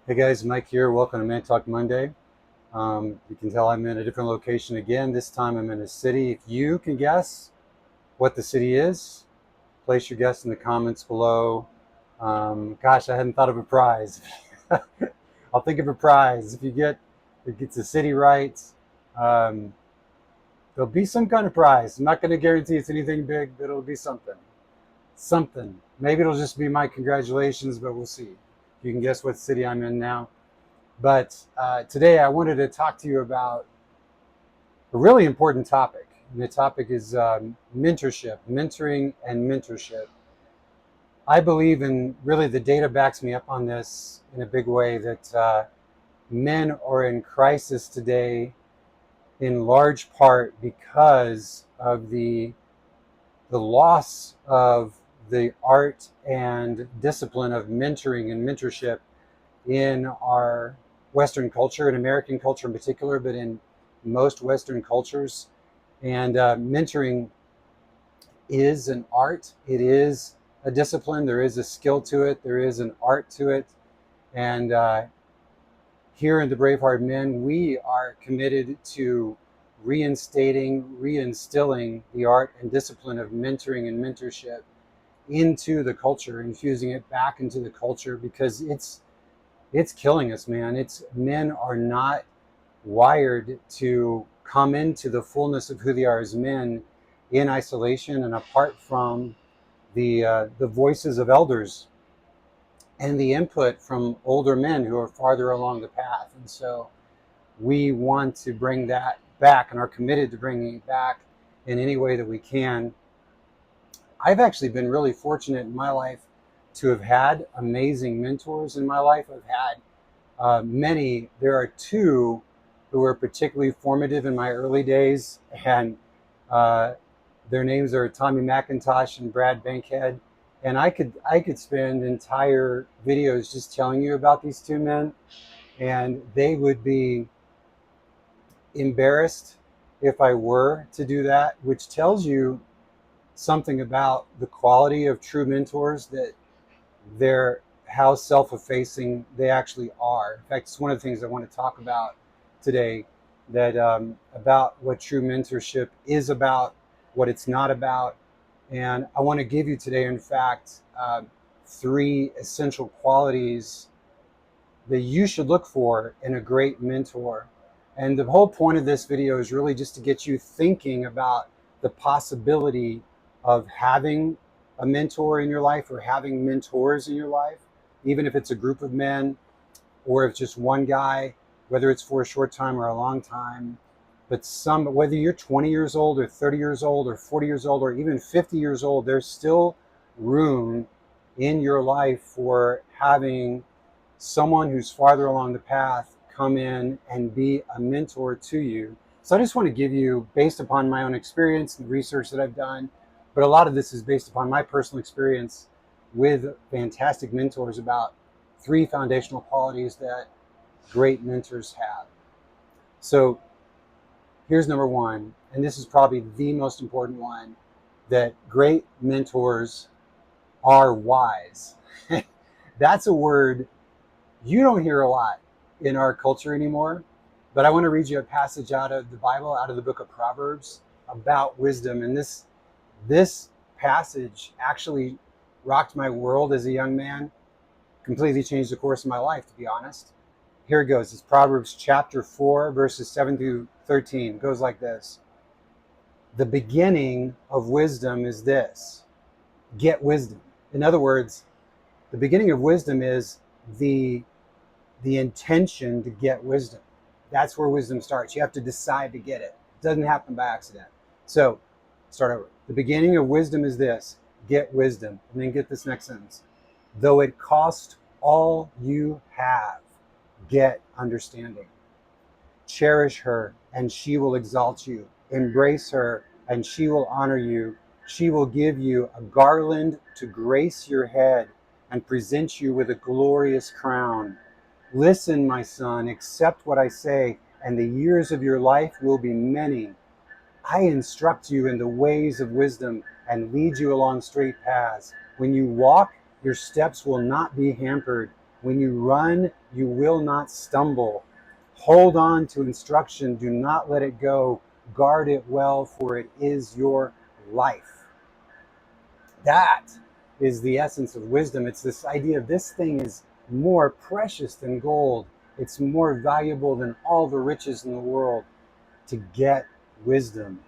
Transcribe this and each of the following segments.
Hey guys, Mike here. Welcome to Man Talk Monday. You can tell I'm in a different location again. This time I'm in a city. If you can guess what the city is, place your guess in the comments below. Gosh, I hadn't thought of a prize. I'll think of a prize. If it gets the city right, um, there'll be some kind of prize. I'm not going to guarantee it's anything big, but it'll be something. Something. Maybe it'll just be my congratulations, but we'll see. You can guess what city I'm in now. But today I wanted to talk to you about a really important topic. And the topic is mentorship, mentoring and mentorship. I believe, and really the data backs me up on this in a big way, that men are in crisis today in large part because of the loss of the art and discipline of mentoring and mentorship in our Western culture, in American culture in particular, but in most Western cultures. And mentoring is an art. It is a discipline. There is a skill to it. There is an art to it. And here in the Braveheart Men, we are committed to reinstilling the art and discipline of mentoring and mentorship into the culture, infusing it back into the culture because it's killing us, man. It's men are not wired to come into the fullness of who they are as men in isolation and apart from the voices of elders and the input from older men who are farther along the path. And so we want to bring that back and are committed to bringing it back in any way that we can. I've actually been really fortunate in my life to have had amazing mentors in my life. I've had many. There are two who were particularly formative in my early days, and uh, their names are Tommy McIntosh and Brad Bankhead. And I could spend entire videos just telling you about these two men, and they would be embarrassed if I were to do that, which tells you something about the quality of true mentors, that they're how self-effacing they actually are. In fact, it's one of the things I want to talk about today, that about what true mentorship is about, what it's not about. And I want to give you today, in fact, three essential qualities that you should look for in a great mentor. And the whole point of this video is really just to get you thinking about the possibility of having a mentor in your life or having mentors in your life, even if it's a group of men or if it's just one guy, whether it's for a short time or a long time. But whether you're 20 years old or 30 years old or 40 years old or even 50 years old, there's still room in your life for having someone who's farther along the path come in and be a mentor to you. So I just want to give you, based upon my own experience and research that I've done, but a lot of this is based upon my personal experience with fantastic mentors, about three foundational qualities that great mentors have. So here's number one, and this is probably the most important one, that great mentors are wise. That's a word you don't hear a lot in our culture anymore. But I want to read you a passage out of the Bible, out of the book of Proverbs, about wisdom. And this passage actually rocked my world as a young man, completely changed the course of my life, to be honest. Here it goes. It's Proverbs chapter 4, verses 7 through 13. It goes like this. The beginning of wisdom is this: get wisdom. In other words, the beginning of wisdom is the intention to get wisdom. That's where wisdom starts. You have to decide to get it. It doesn't happen by accident. So, start over. The beginning of wisdom is this: get wisdom. And then get this next sentence. Though it cost all you have, get understanding. Cherish her, and she will exalt you. Embrace her, and she will honor you. She will give you a garland to grace your head and present you with a glorious crown. Listen, my son, accept what I say, and the years of your life will be many. I instruct you in the ways of wisdom and lead you along straight paths. When you walk, your steps will not be hampered. When you run, you will not stumble. Hold on to instruction. Do not let it go. Guard it well, for it is your life. That is the essence of wisdom. It's this idea of this thing is more precious than gold. It's more valuable than all the riches in the world to get wisdom.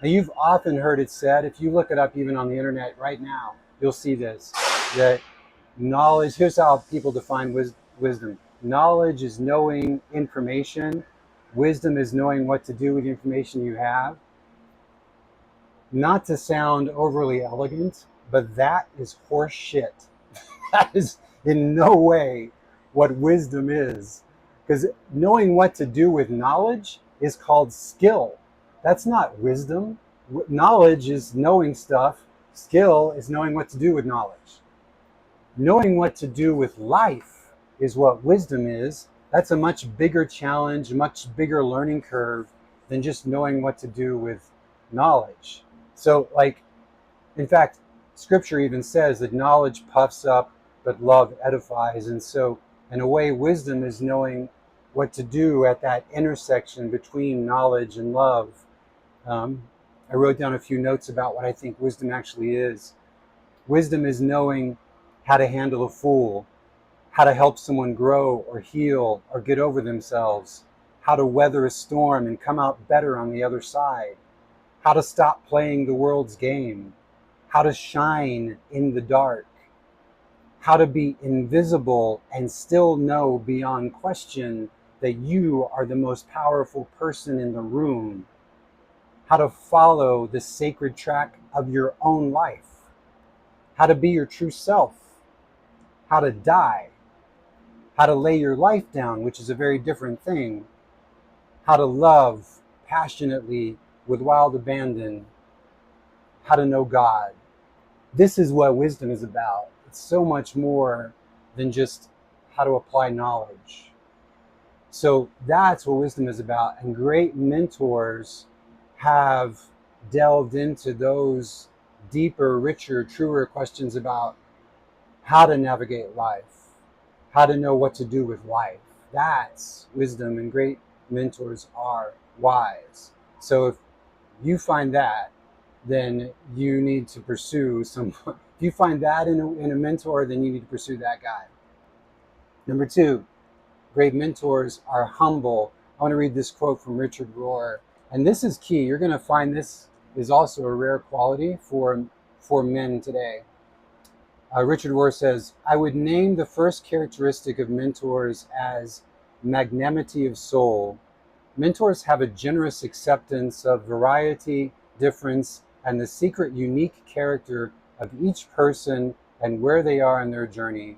And you've often heard it said, if you look it up even on the internet right now, you'll see this, that knowledge, here's how people define wisdom. Knowledge is knowing information. Wisdom is knowing what to do with the information you have. Not to sound overly elegant, but that is horse shit. That is in no way what wisdom is. Because knowing what to do with knowledge is called skill. That's not wisdom. Knowledge is knowing stuff. Skill is knowing what to do with knowledge. Knowing what to do with life is what wisdom is. That's a much bigger challenge, much bigger learning curve than just knowing what to do with knowledge. So, like, in fact, scripture even says that knowledge puffs up, but love edifies. And so, in a way, wisdom is knowing what to do at that intersection between knowledge and love. I wrote down a few notes about what I think wisdom actually is. Wisdom is knowing how to handle a fool, how to help someone grow or heal or get over themselves, how to weather a storm and come out better on the other side, how to stop playing the world's game, how to shine in the dark, how to be invisible and still know beyond question that you are the most powerful person in the room, how to follow the sacred track of your own life, how to be your true self, how to die, how to lay your life down, which is a very different thing, how to love passionately with wild abandon, how to know God. This is what wisdom is about. It's so much more than just how to apply knowledge. So that's what wisdom is about. And great mentors have delved into those deeper, richer, truer questions about how to navigate life, how to know what to do with life. That's wisdom, and great mentors are wise. So if you find that, then you need to pursue some. If you find that in a mentor, then you need to pursue that guy. Number two, great mentors are humble. I want to read this quote from Richard Rohr, and this is key. You're going to find this is also a rare quality for men today. Richard Rohr says, I would name the first characteristic of mentors as magnanimity of soul. Mentors have a generous acceptance of variety, difference, and the secret unique character of each person and where they are in their journey.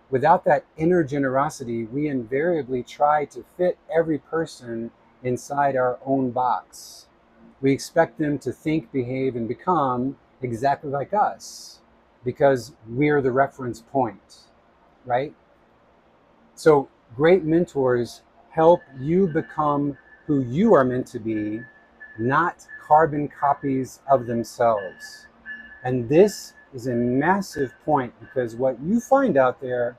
Without that inner generosity, we invariably try to fit every person inside our own box. We expect them to think, behave, and become exactly like us because we're the reference point, right? So great mentors help you become who you are meant to be, not carbon copies of themselves. And this is a massive point, because what you find out there,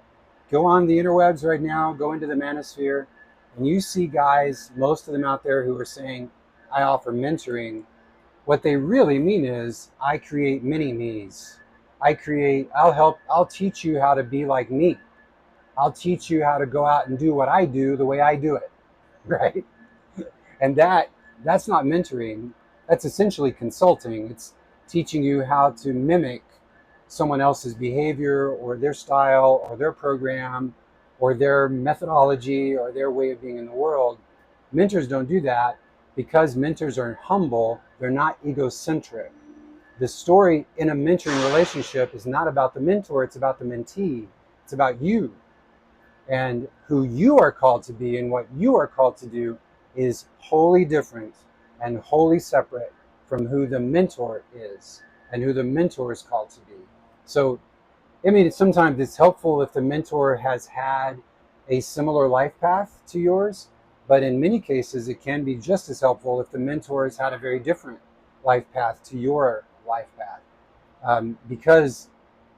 go on the interwebs right now, go into the manosphere, and you see guys, most of them out there, who are saying, I offer mentoring. What they really mean is, I create mini-me's. I'll teach you how to be like me. I'll teach you how to go out and do what I do the way I do it, right? And that's not mentoring. That's essentially consulting. It's teaching you how to mimic someone else's behavior or their style or their program or their methodology or their way of being in the world. Mentors don't do that because mentors are humble. They're not egocentric. The story in a mentoring relationship is not about the mentor. It's about the mentee. It's about you. And who you are called to be and what you are called to do is wholly different and wholly separate from who the mentor is and who the mentor is called to be. So, I mean, sometimes it's helpful if the mentor has had a similar life path to yours, but in many cases, it can be just as helpful if the mentor has had a very different life path to your life path. Because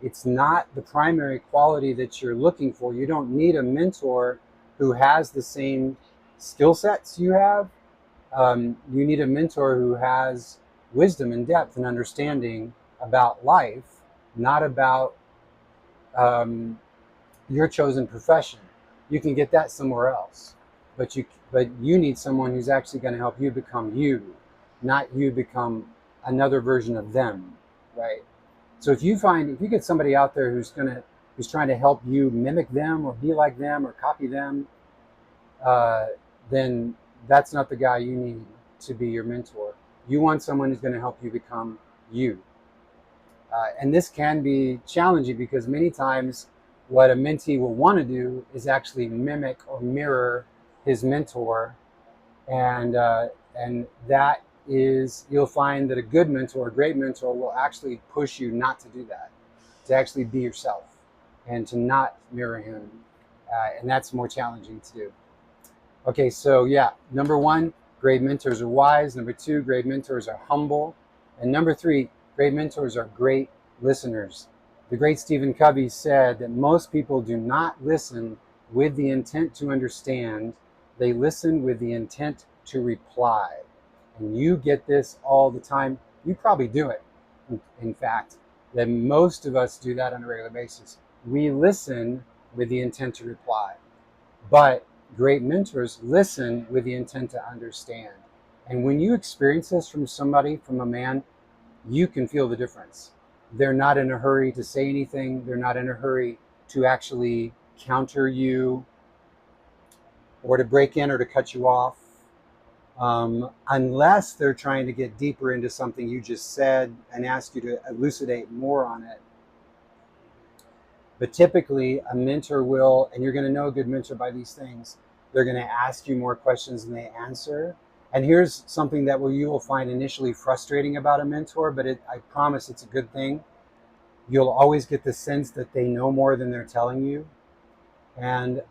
It's not the primary quality that you're looking for. You don't need a mentor who has the same skill sets you have. You need a mentor who has wisdom and depth and understanding about life, not about um, your chosen profession. You can get that somewhere else, but you need someone who's actually going to help you become you, not you become another version of them, right? So if you get somebody out there who's trying to help you mimic them or be like them or copy them, uh, then that's not the guy you need to be your mentor. You want someone who's going to help you become you. And this can be challenging because many times what a mentee will want to do is actually mimic or mirror his mentor, and that is, you'll find that a good mentor, a great mentor, will actually push you not to do that, to actually be yourself and to not mirror him, and that's more challenging to do. Okay, so yeah, number one, great mentors are wise. Number two, great mentors are humble. And number three, great mentors are great listeners. The great Stephen Covey said that most people do not listen with the intent to understand, they listen with the intent to reply. And you get this all the time. You probably do it, in fact, that most of us do that on a regular basis. We listen with the intent to reply. But great mentors listen with the intent to understand. And when you experience this from somebody, from a man, you can feel the difference. They're not in a hurry to say anything. They're not in a hurry to actually counter you or to break in or to cut you off, unless they're trying to get deeper into something you just said and ask you to elucidate more on it. But typically, a mentor will, and you're going to know a good mentor by these things, they're going to ask you more questions than they answer. And here's something that you will find initially frustrating about a mentor, but I promise it's a good thing. You'll always get the sense that they know more than they're telling you. And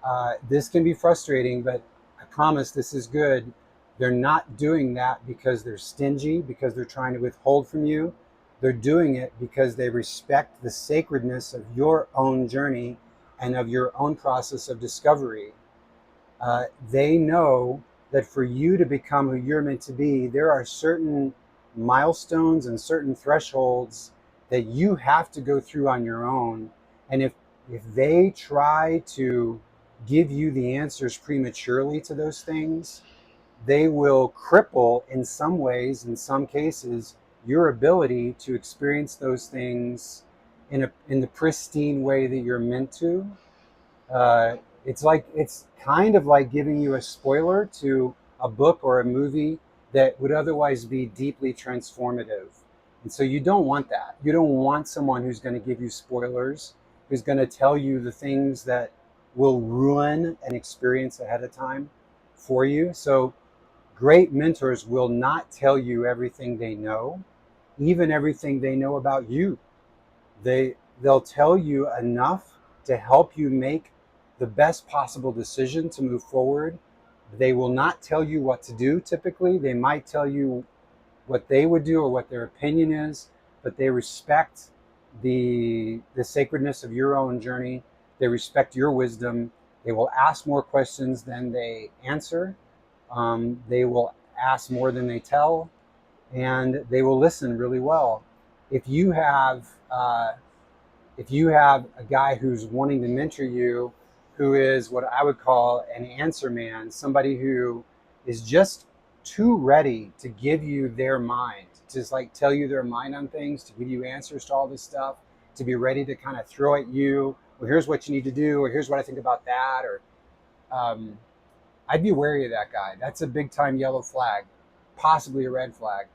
this can be frustrating, but I promise this is good. They're not doing that because they're stingy, because they're trying to withhold from you. They're doing it because they respect the sacredness of your own journey and of your own process of discovery. They know that for you to become who you're meant to be, there are certain milestones and certain thresholds that you have to go through on your own. And if they try to give you the answers prematurely to those things, they will cripple in some ways, in some cases, your ability to experience those things in the pristine way that you're meant to. uh, it's kind of like giving you a spoiler to a book or a movie that would otherwise be deeply transformative. And so you don't want that. You don't want someone who's going to give you spoilers, who's going to tell you the things that will ruin an experience ahead of time for you. So great mentors will not tell you everything they know, even everything they know about you. They'll tell you enough to help you make the best possible decision to move forward. They will not tell you what to do typically. They might tell you what they would do or what their opinion is, but they respect the sacredness of your own journey. They respect your wisdom. They will ask more questions than they answer. They will ask more than they tell, and they will listen really well. If you have if you have a guy who's wanting to mentor you, who is what I would call an answer man, somebody who is just too ready to give you their mind, to just like tell you their mind on things, to give you answers to all this stuff, to be ready to kind of throw at you, well, here's what you need to do, or here's what I think about that, or um, I'd be wary of that guy. That's a big time yellow flag, possibly a red flag,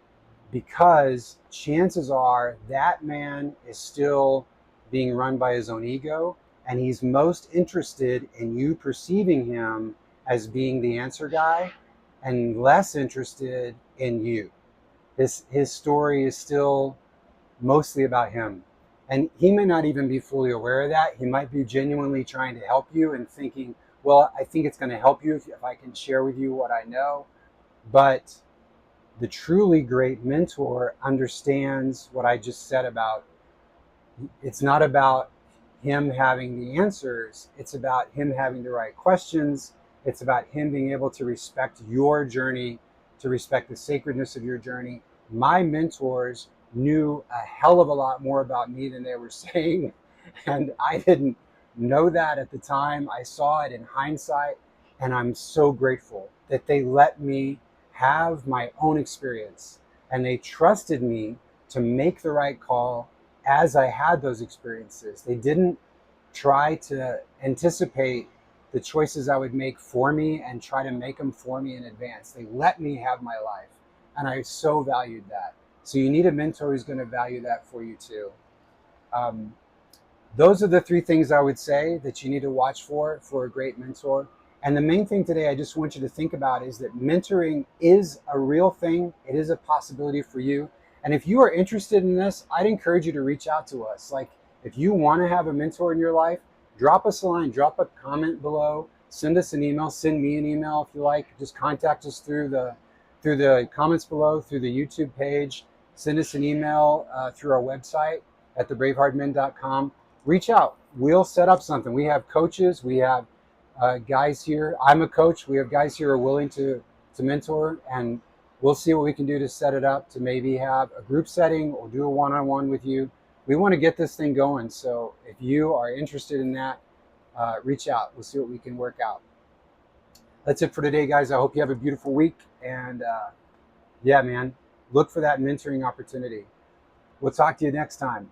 because chances are that man is still being run by his own ego, and he's most interested in you perceiving him as being the answer guy and less interested in you. His story is still mostly about him. And he may not even be fully aware of that. He might be genuinely trying to help you and thinking, well, I think it's going to help you if I can share with you what I know. But the truly great mentor understands what I just said about It's not about him having the answers. It's about him having the right questions. It's about him being able to respect your journey, to respect the sacredness of your journey. My mentors knew a hell of a lot more about me than they were saying. And I didn't know that at the time. I saw it in hindsight. And I'm so grateful that they let me have my own experience and they trusted me to make the right call as I had those experiences. They didn't try to anticipate the choices I would make for me and try to make them for me in advance. They let me have my life. And I so valued that. So you need a mentor who's going to value that for you too. Um, those are the three things I would say that you need to watch for a great mentor. And the main thing today I just want you to think about is that mentoring is a real thing. It is a possibility for you. And if you are interested in this, I'd encourage you to reach out to us. Like if you want to have a mentor in your life, drop us a line, drop a comment below, send us an email, send me an email if you like. Just contact us through the comments below, through the YouTube page. Send us an email through our website at thebraveheartmen.com. Reach out. We'll set up something. We have coaches. We have guys here. I'm a coach. We have guys here who are willing to mentor, and we'll see what we can do to set it up to maybe have a group setting or do a one-on-one with you. We want to get this thing going. So if you are interested in that, reach out. We'll see what we can work out. That's it for today, guys. I hope you have a beautiful week. And yeah, man, look for that mentoring opportunity. We'll talk to you next time.